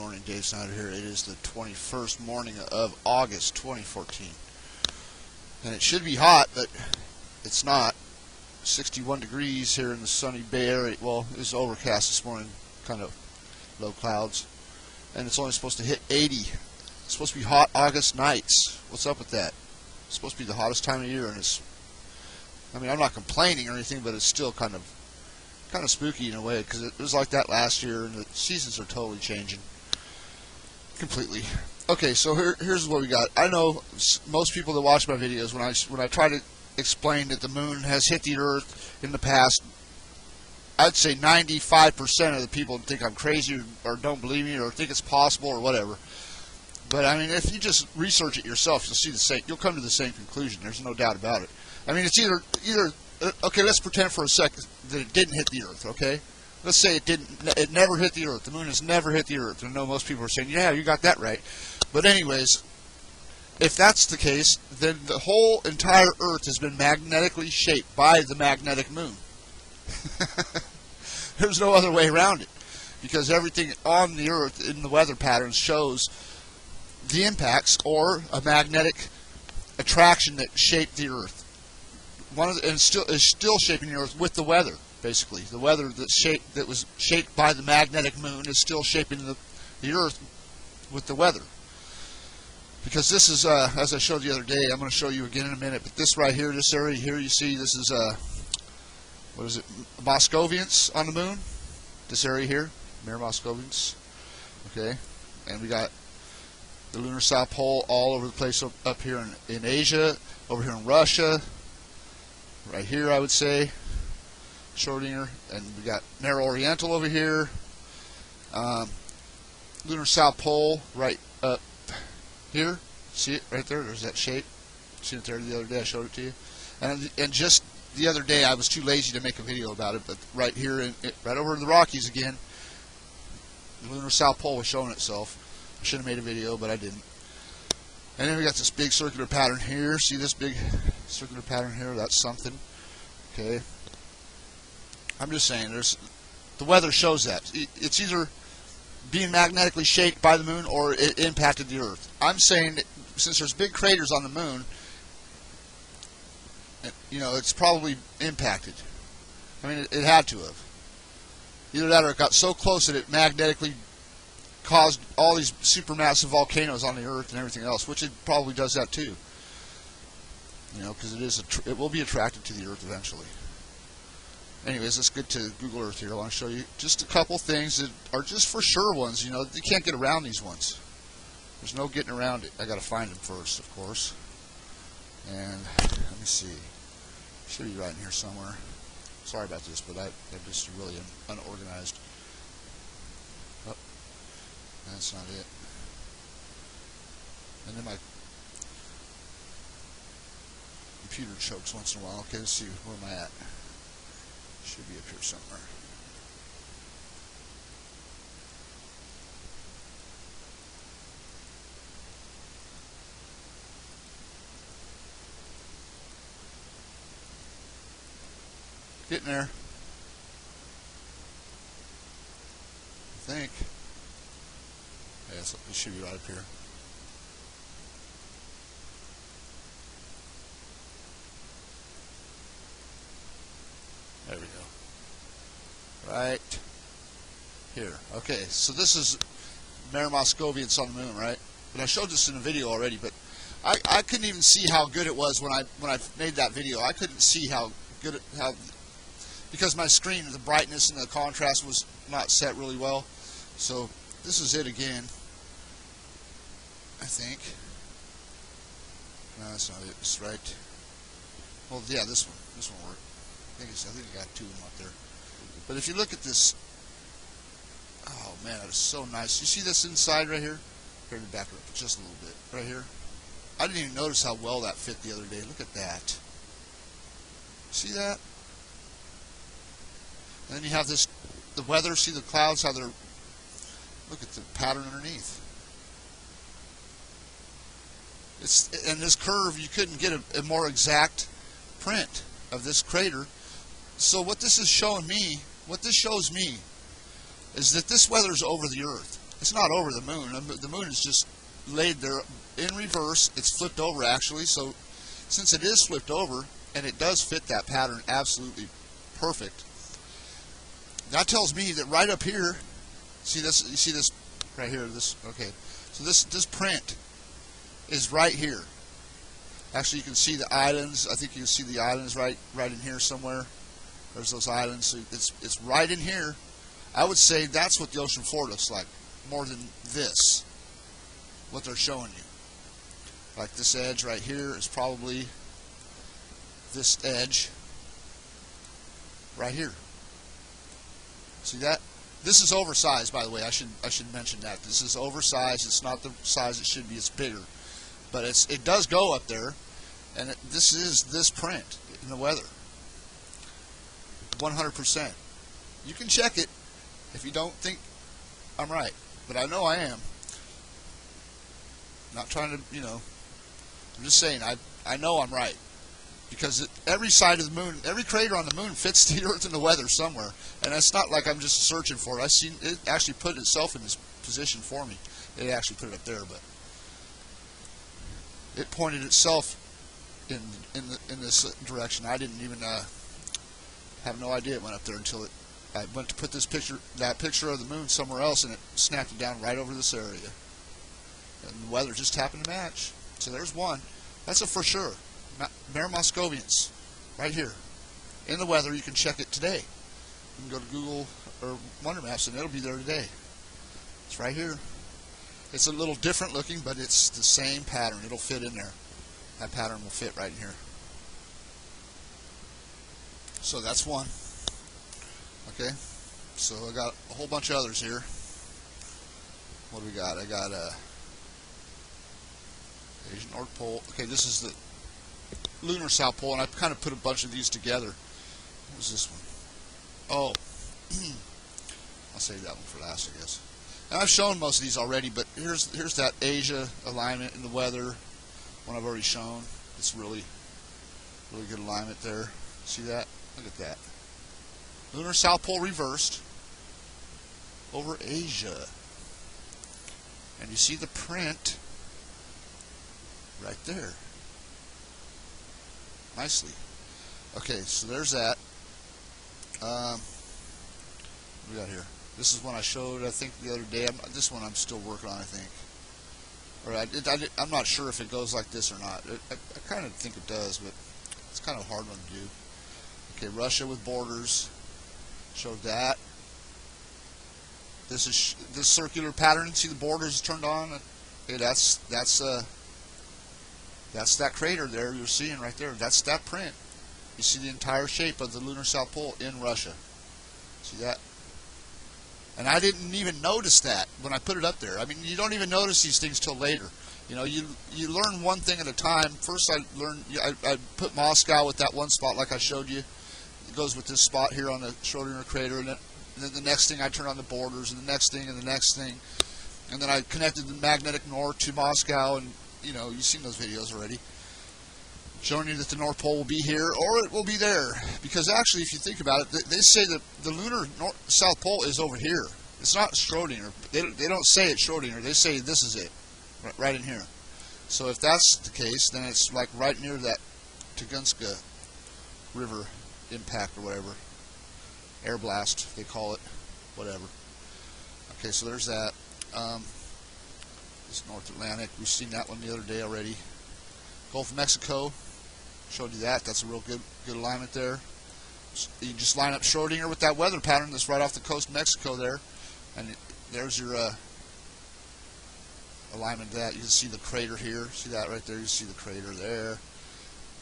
morning, Dave Snyder here. It is the 21st morning of August 2014. And it should be hot, but it's not. 61 degrees here in the sunny Bay Area. Well, it was overcast this morning, kind of low clouds. And it's only supposed to hit 80. It's supposed to be hot August nights. What's up with that? It's supposed to be the hottest time of year, and it's, I mean, I'm not complaining or anything, but it's still kind of spooky in a way, because it was like that last year, and the seasons are totally changing completely. Okay, so here's what we got. I know most people that watch my videos, when I try to explain that the moon has hit the Earth in the past, I'd say 95% of the people think I'm crazy or don't believe me or think it's possible or whatever. But I mean, if you just research it yourself, you'll see the same. You'll come to the same conclusion. There's no doubt about it. I mean, it's either okay. Let's pretend for a second that it didn't hit the Earth. Okay, let's say it didn't. It never hit the Earth. The moon has never hit the Earth. I know most people are saying, "Yeah, you got that right." But anyways, if that's the case, then the whole entire Earth has been magnetically shaped by the magnetic moon. There's no other way around it, because everything on the Earth in the weather patterns shows the impacts or a magnetic attraction that shaped the Earth. And is still shaping the Earth with the weather. Basically, the weather that was shaped by the magnetic moon is still shaping the Earth with the weather. Because this is, as I showed the other day, I'm going to show you again in a minute. But this right here, this area here, you see, this is what is it? Moscovians on the moon. This area here, Mare Moscovians. Okay, and we got the lunar South Pole all over the place up here in Asia, over here in Russia, right here I would say, Schrodinger, and we got Mare Oriental over here, lunar South Pole right up here. See it right there? There's that shape. See it there the other day? I showed it to you. And just the other day I was too lazy to make a video about it, but right here, right over in the Rockies again, the lunar South Pole was showing itself. I should have made a video, but I didn't. And then we got this big circular pattern here. See this big circular pattern here? That's something. Okay. I'm just saying, the weather shows that. It's either being magnetically shaped by the moon or it impacted the Earth. I'm saying that since there's big craters on the moon, you know, it's probably impacted. I mean, it had to have. Either that or it got so close that it magnetically caused all these supermassive volcanoes on the Earth and everything else, which it probably does that too. You know, because it will be attracted to the Earth eventually. Anyways, let's get to Google Earth here. I want to show you just a couple things that are just for sure ones. You know, you can't get around these ones. There's no getting around it. I got to find them first, of course. And let me see. Should be right in here somewhere. Sorry about this, but I'm just really unorganized. Oh, that's not it. And then my computer chokes once in a while. Okay, let's see. Where am I at? Should be up here somewhere. Getting there. I think. Yeah, it should be right up here. There we go. Right here. Okay, so this is Mare Moscovians on the moon, right? And I showed this in a video already, but I couldn't even see how good it was when I made that video. I couldn't see how good because my screen, the brightness and the contrast was not set really well. So this is it again, I think. No, that's not it. It's right. Well, yeah, this one worked. I think I got two of them up there. But if you look at this, oh man, that is so nice. You see this inside right here? Here, let me back it up just a little bit. Right here. I didn't even notice how well that fit the other day. Look at that. See that? And then you have this, the weather. See the clouds? How they're. Look at the pattern underneath. And this curve, you couldn't get a more exact print of this crater. So what this is showing me, what this shows me, is that this weather is over the Earth. it's not over the moon. The moon is just laid there in reverse. It's flipped over actually, so since it is flipped over and it does fit that pattern absolutely perfect, that tells me that right up here, see this, you see this right here, this, okay, so this print is right here. Actually, you can see the islands. I think you can see the islands right in here somewhere. There's those islands. So it's right in here. I would say that's what the ocean floor looks like, more than this, what they're showing you. Like this edge right here is probably this edge right here. See that? This is oversized, by the way. I should mention that. This is oversized. It's not the size it should be. It's bigger. But it does go up there, and this is this print in the weather. 100%. You can check it if you don't think I'm right, but I know I am. Not trying to, I'm just saying I know I'm right, because every side of the moon, every crater on the moon fits the Earth in the weather somewhere, and it's not like I'm just searching for it. I seen it actually put itself in this position for me. It actually put it up there, but it pointed itself in this direction. I didn't even have no idea it went up there until I went to put that picture of the moon somewhere else, and it snapped it down right over this area. And the weather just happened to match. So there's one. That's a for sure. Mare Moscovians, right here. In the weather, you can check it today. You can go to Google or Wonder Maps, and it'll be there today. It's right here. It's a little different looking, but it's the same pattern. It'll fit in there. That pattern will fit right in here. So that's one. Okay. So I got a whole bunch of others here. What do we got? I got Asian North Pole. Okay, this is the Lunar South Pole, and I kind of put a bunch of these together. What was this one? Oh, I'll save that one for last, I guess. And I've shown most of these already, but here's that Asia alignment in the weather, one I've already shown. It's really good alignment there. See that? Look at that. Lunar South Pole reversed over Asia. And you see the print right there. Nicely. Okay, so there's that. What do we got here? This is one I showed, I think, the other day. This one I'm still working on, I think. Or I'm not sure if it goes like this or not. I kind of think it does, but it's kind of a hard one to do. Okay, Russia with borders. Showed that. This is this circular pattern. See the borders turned on? Okay, that's that crater there you're seeing right there. That's that print. You see the entire shape of the Lunar South Pole in Russia. See that? And I didn't even notice that when I put it up there. I mean, you don't even notice these things till later. You learn one thing at a time. First, I put Moscow with that one spot like I showed you. It goes with this spot here on the Schrodinger crater, and then the next thing I turn on the borders, and the next thing, and the next thing, and then I connected the magnetic north to Moscow, and you've seen those videos already, showing you that the North Pole will be here or it will be there. Because actually, if you think about it, they say that the lunar South Pole is over here. It's not Schrodinger. They don't say it's Schrodinger. They say this is it, right in here. So if that's the case, then it's like right near that Tunguska River impact or whatever. Air blast, they call it. Whatever. Okay, so there's that. This North Atlantic, we've seen that one the other day already. Gulf of Mexico, showed you that. That's a real good alignment there. You just line up Schrodinger with that weather pattern that's right off the coast of Mexico there, and there's your alignment of that. You can see the crater here. See that right there? You see the crater there.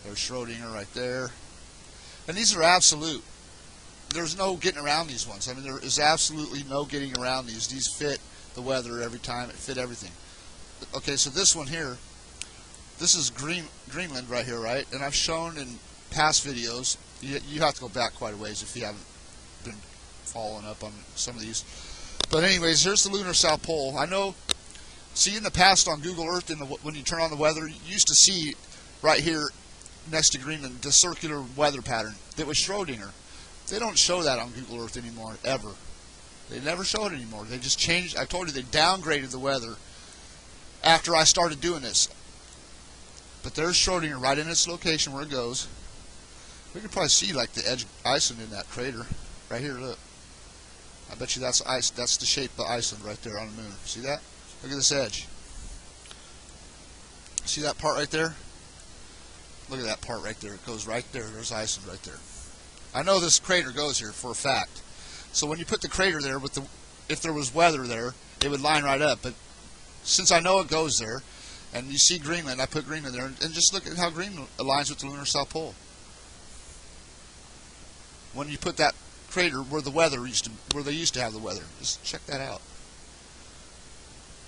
There's Schrodinger right there. And these are absolute. There's no getting around these ones. I mean, there is absolutely no getting around these. These fit the weather every time. It fit everything. Okay, so this one here, this is Greenland right here, right? And I've shown in past videos, you have to go back quite a ways if you haven't been following up on some of these. But anyways, here's the Lunar South Pole. I know, see in the past on Google Earth, when you turn on the weather, you used to see right here next to Greenland the circular weather pattern that was Schrodinger. They don't show that on Google Earth anymore, ever. They never show it anymore. They just changed. I told you they downgraded the weather after I started doing this. But there's Schrodinger right in its location where it goes. We can probably see like the edge Iceland in that crater. Right here, look. I bet you that's ice. That's the shape of Iceland right there on the moon. See that? Look at this edge. See that part right there? Look at that part right there. It goes right there. There's Iceland right there. I know this crater goes here for a fact. So when you put the crater there, with the, if there was weather there, it would line right up. But since I know it goes there, and you see Greenland, I put Greenland there, and just look at how Greenland aligns with the lunar south pole. When you put that crater where the weather where they used to have the weather, just check that out.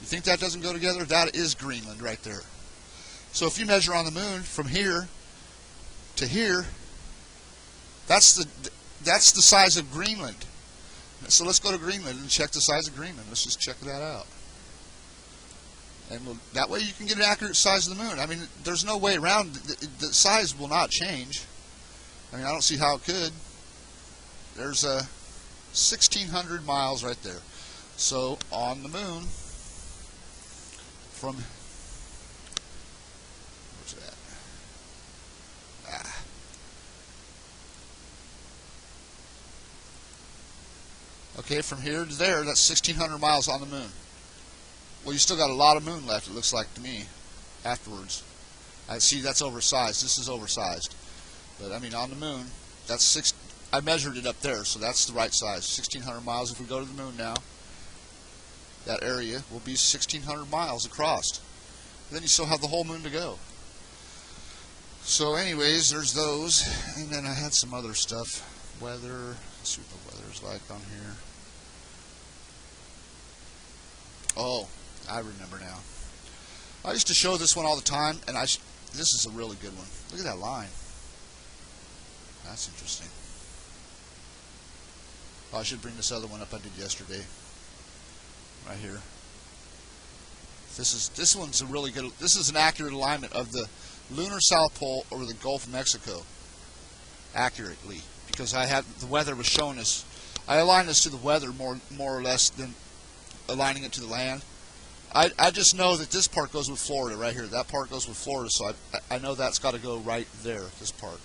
You think that doesn't go together? That is Greenland right there. So if you measure on the moon from here to here, that's the size of Greenland. So let's go to Greenland and check the size of Greenland. Let's just check that out. And that way you can get an accurate size of the moon. I mean, there's no way around. The size will not change. I mean, I don't see how it could. There's 1,600 miles right there. So on the moon, from where's that? Okay, from here to there, that's 1,600 miles on the moon. Well, you still got a lot of moon left, it looks like to me, afterwards. I see that's oversized. This is oversized. But, I mean, on the moon, that's I measured it up there, so that's the right size. 1,600 miles. If we go to the moon now, that area will be 1,600 miles across. And then you still have the whole moon to go. So, anyways, there's those. And then I had some other stuff. Weather. Let's see what the weather's like on here. Oh, I remember now. I used to show this one all the time, and this is a really good one. Look at that line. That's interesting. Oh, I should bring this other one up I did yesterday. Right here. This one's a really good. This is an accurate alignment of the lunar south pole over the Gulf of Mexico. Accurately, because the weather was showing us. I aligned this to the weather more or less than aligning it to the land. I just know that this part goes with Florida right here. That part goes with Florida, so I know that's got to go right there. This part.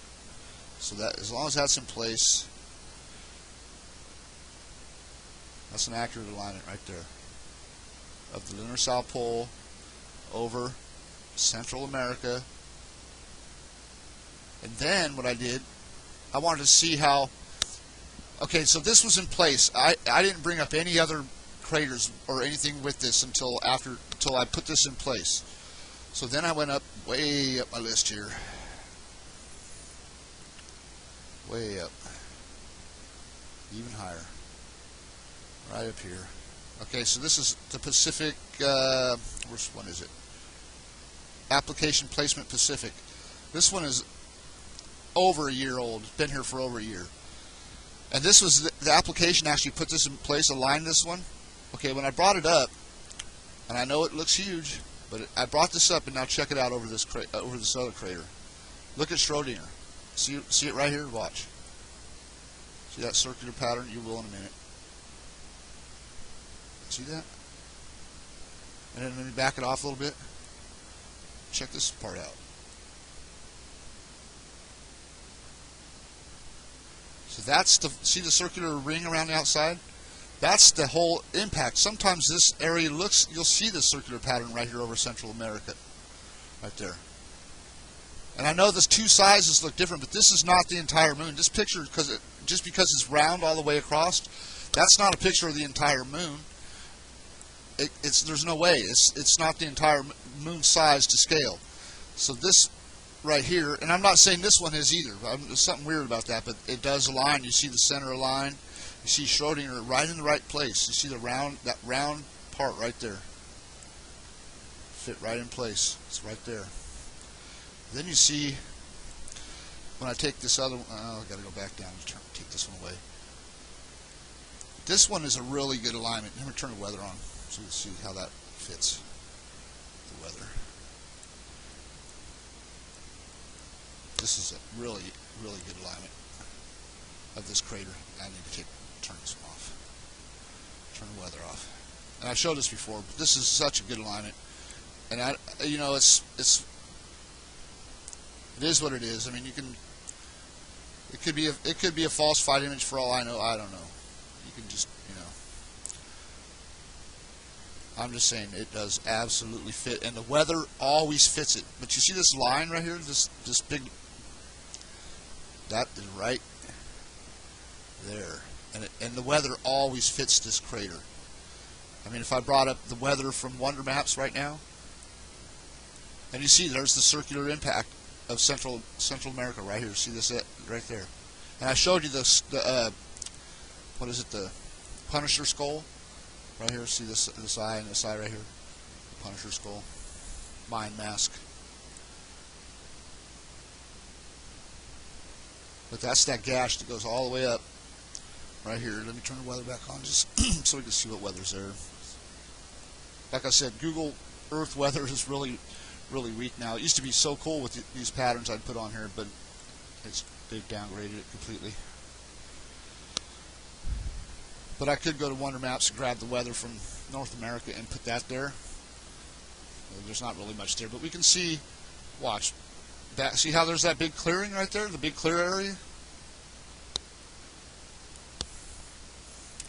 So that as long as that's in place, that's an accurate alignment right there of the lunar south pole over Central America. And then what I did, I wanted to see how. Okay, so this was in place. I didn't bring up any other craters or anything with this until I put this in place. So then I went up way up my list here. Way up. Even higher. Right up here. Okay, so this is the Pacific, which one is it? Application Placement Pacific. This one is over a year old. It's been here for over a year. And this was the application actually put this in place, aligned this one. Okay, when I brought it up, and I know it looks huge, but I brought this up, and now check it out over this other crater. Look at Schrodinger. See it right here? Watch. See that circular pattern? You will in a minute. See that? And then let me back it off a little bit. Check this part out. So that's see the circular ring around the outside? That's the whole impact. Sometimes this area you'll see the circular pattern right here over Central America. Right there. And I know those two sizes look different, but this is not the entire moon. This picture, just because it's round all the way across, that's not a picture of the entire moon. There's no way. It's not the entire moon size to scale. So this right here, and I'm not saying this one is either. There's something weird about that, but it does align. You see the center align. You see Schrodinger right in the right place. You see that round part right there. Fit right in place. It's right there. Then you see, when I take this other one, I've got to go back down and take this one away. This one is a really good alignment. Let me turn the weather on so you can see how that fits. The weather. This is a really, really good alignment of this crater. I need to turn this one off. Turn the weather off. And I showed this before, but this is such a good alignment. And it is what it is. I mean, it could be a falsified image for all I know. I don't know. You can just, I'm just saying it does absolutely fit, and the weather always fits it. But you see this line right here, this big, that is right there, and the weather always fits this crater. I mean, if I brought up the weather from Wonder Maps right now, and you see there's the circular impact of Central America right here. See this right there, and I showed you this what is it, the Punisher skull right here. See this eye and this eye right here, the Punisher skull, mind mask. But that's that gash that goes all the way up right here. Let me turn the weather back on just so we can see what weather's there. Like I said, Google Earth weather is really weak now. It used to be so cool with these patterns I'd put on here, but they've downgraded it completely. But I could go to Wonder Maps and grab the weather from North America and put that there. There's not really much there, but we can see, watch, see how there's that big clearing right there, the big clear area?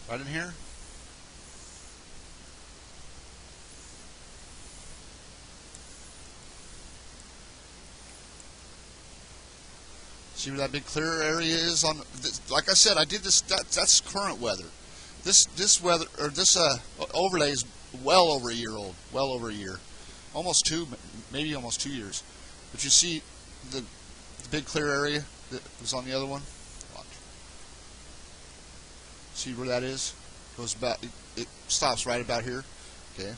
Right in here? See where that big clear area is on? Like I said, I did this. That's current weather. This weather, or this overlay is well over a year old. Well over a year, almost two, maybe almost 2 years. But you see the big clear area that was on the other one. Watch. See where that is? Goes about. It stops right about here. Okay.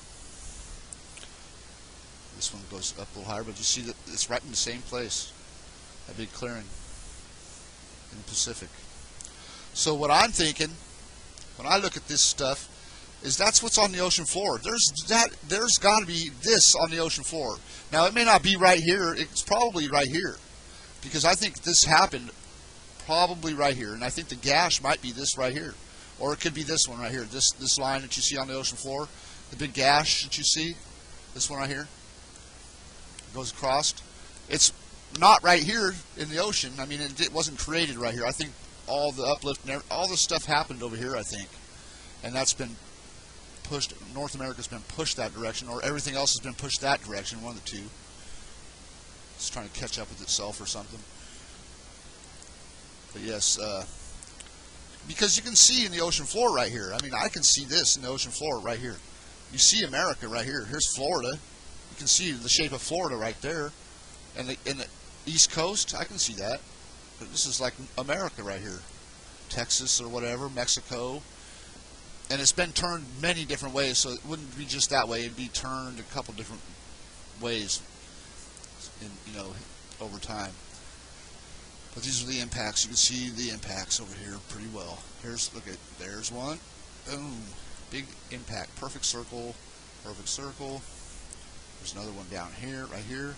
This one goes up a little higher, but you see that it's right in the same place. That big clearing in the Pacific. So what I'm thinking when I look at this stuff is that's what's on the ocean floor. There's got to be this on the ocean floor. Now it may not be right here. It's probably right here, because I think this happened probably right here, and I think the gash might be this right here, or it could be this one right here. This line that you see on the ocean floor, the big gash that you see, this one right here, goes across. It's not right here in the ocean. I mean, it wasn't created right here. I think all the uplift and all this stuff happened over here, I think, and that's been pushed. North America's been pushed that direction, or everything else has been pushed that direction. One of the two. It's trying to catch up with itself or something. But yes, because you can see in the ocean floor right here. I mean, I can see this in the ocean floor right here. You see America right here. Here's Florida. You can see the shape of Florida right there. And in the East Coast, I can see that. But this is like America right here. Texas or whatever, Mexico. And it's been turned many different ways, so it wouldn't be just that way. It'd be turned a couple different ways, over time. But these are the impacts. You can see the impacts over here pretty well. There's one. Boom. Big impact. Perfect circle. Perfect circle. There's another one down here, right here.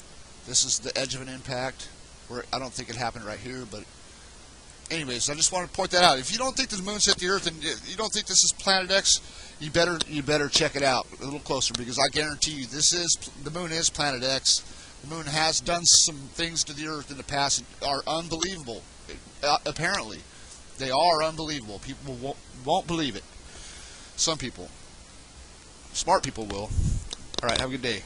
This is the edge of an impact, where I don't think it happened right here, but anyways, I just want to point that out. If you don't think the moon's hit the Earth and you don't think this is Planet X, you better check it out a little closer, because I guarantee you the moon is Planet X. The moon has done some things to the Earth in the past that are unbelievable. Apparently, they are unbelievable. People won't believe it. Some people, smart people will. All right, have a good day.